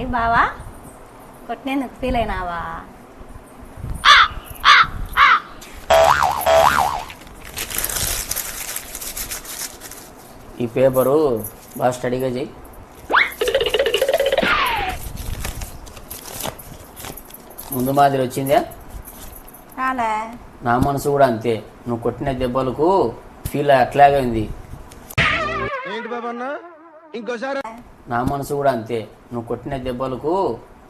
ఏంటి బావా కొట్టినందుకు ఫీల్ అయినావా? ఈ పేపరు బాగా స్టడీగా చేయి. ముందు మాదిరి వచ్చిందా? రాలే. నా మనసు కూడా అంతే. నువ్వు కొట్టిన దెబ్బలకు ఫీల్ అట్లాగే ఉంది. నా మనసు కూడా అంతే. నువ్వు కొట్టిన దెబ్బలకు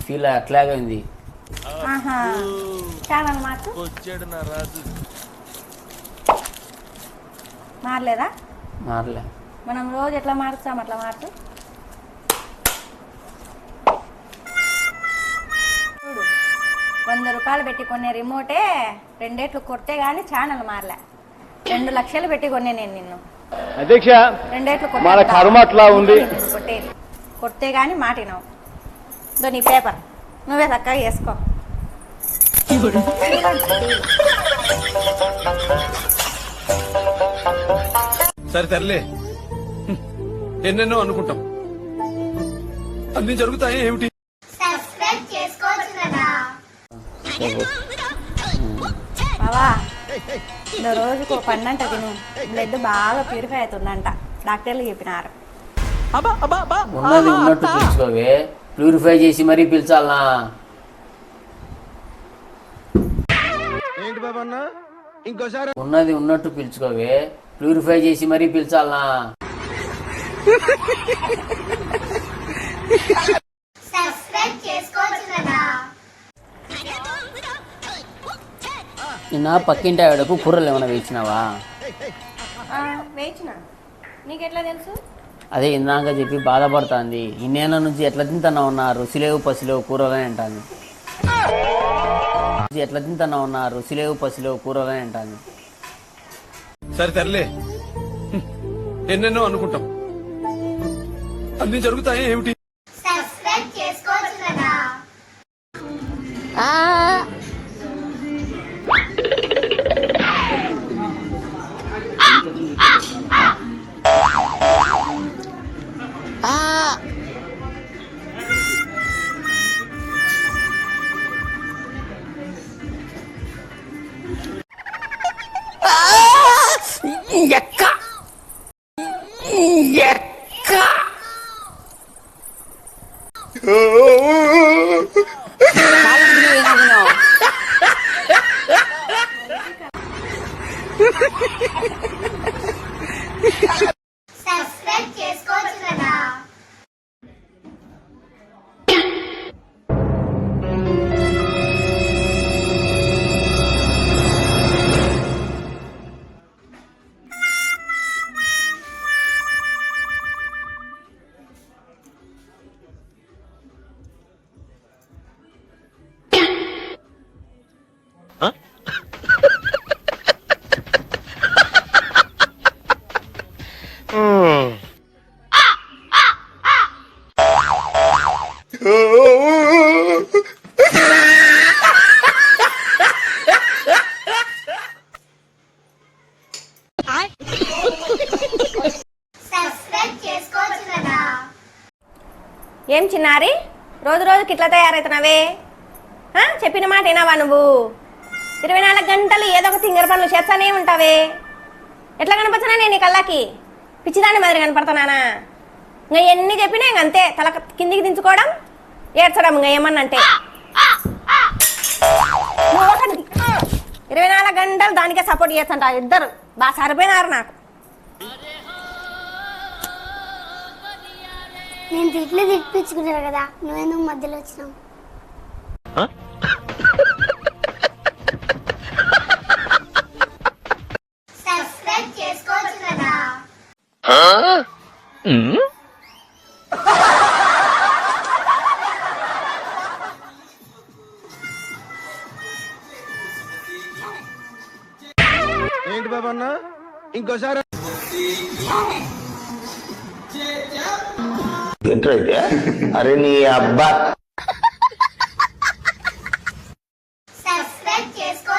ఫీల్ అట్లాగే ఉంది. మారలేదా? మారలే. మనం రోజు ఎట్లా మారుస్తాం అట్లా మార్చు. చూడు, 100 రూపాయలు పెట్టి కొనే రిమోటే 2 ఏట్లు కొడితే గానీ ఛానల్ మారలే. 2 లక్షలు పెట్టి కొనే నేను నిన్ను అధ్యక్ష. 2 ఏట్లు కొడితే గానీ మాటినావు. ఇదో నీ పేపర్ నువ్వే చక్కగా వేసుకో. సరే తరలే, ఎన్నెన్నో అనుకుంటాం, అన్ని జరుగుతాయి ఏమిటి? బావా రోజుకు 12 తిను, బ్లడ్ బాగా ప్యూరిఫై అవుతుందంట డాక్టర్లు చెప్పినారు. ఉన్నది ఉన్నట్టు పిలుచుకోవే, ప్యూరిఫై చేసి మరీ పిలిచాలనా? ఉన్నది ఉన్నట్టు పిలుచుకోవే, ప్యూరిఫై చేసి మరీ పిలిచాలనా? నిన్న పక్కింటి ఆవిడకు కూరలు ఏమైనా వేయించినావా? వేయించిన. నీకెట్లా తెలుసు? అదే ఇందాక చెప్పి బాధపడుతుంది. ఇన్నేళ్ళ నుంచి ఎట్లా తింటున్నా ఉన్నారు, రుసిలేవు పసిలేవు కూరలని అంటాను. ఎట్లా తింటున్నా ఉన్నారు, రుసిలేవు పసిలేవు కూరలని అంటాను. సరే తరలే, ఎన్నెన్నో అనుకుంటాం, అన్ని జరుగుతాయి ఏమిటి? ఏం చిన్నారి, రోజు రోజుకి ఇట్లా తయారవుతున్నావే? చెప్పిన మాట వినావా నువ్వు? 24 గంటలు ఏదో ఒక తింగర పనులు చేస్తానే ఉంటావే. ఎట్లా కనపడుతున్నా నేను నీ కళ్ళకి? పిచ్చిదాన్ని మాదిరి కనపడుతున్నానా? ఇంకా ఎన్ని చెప్పినా ఇంక అంతే, తల కిందికి దించుకోవడం, ఏడ్చడం. ఇంకా ఏమన్నంటే 24 గంటలు దానికే సపోర్ట్ చేస్తుంటా. ఇద్దరు బాగా సరిపోయినారు నాకు. నేను తిట్లు తిప్పించుకున్నాను కదా, నువ్వెందుకు మధ్యలో వచ్చినావు? సబ్స్క్రైబ్ చేసుకోవచ్చు కదా. ఏంటి బాబన్న ఇంకోసారి? ఏంటైతే అరే నీ అబ్బా సబ్స్క్రైబ్ చేసుకో.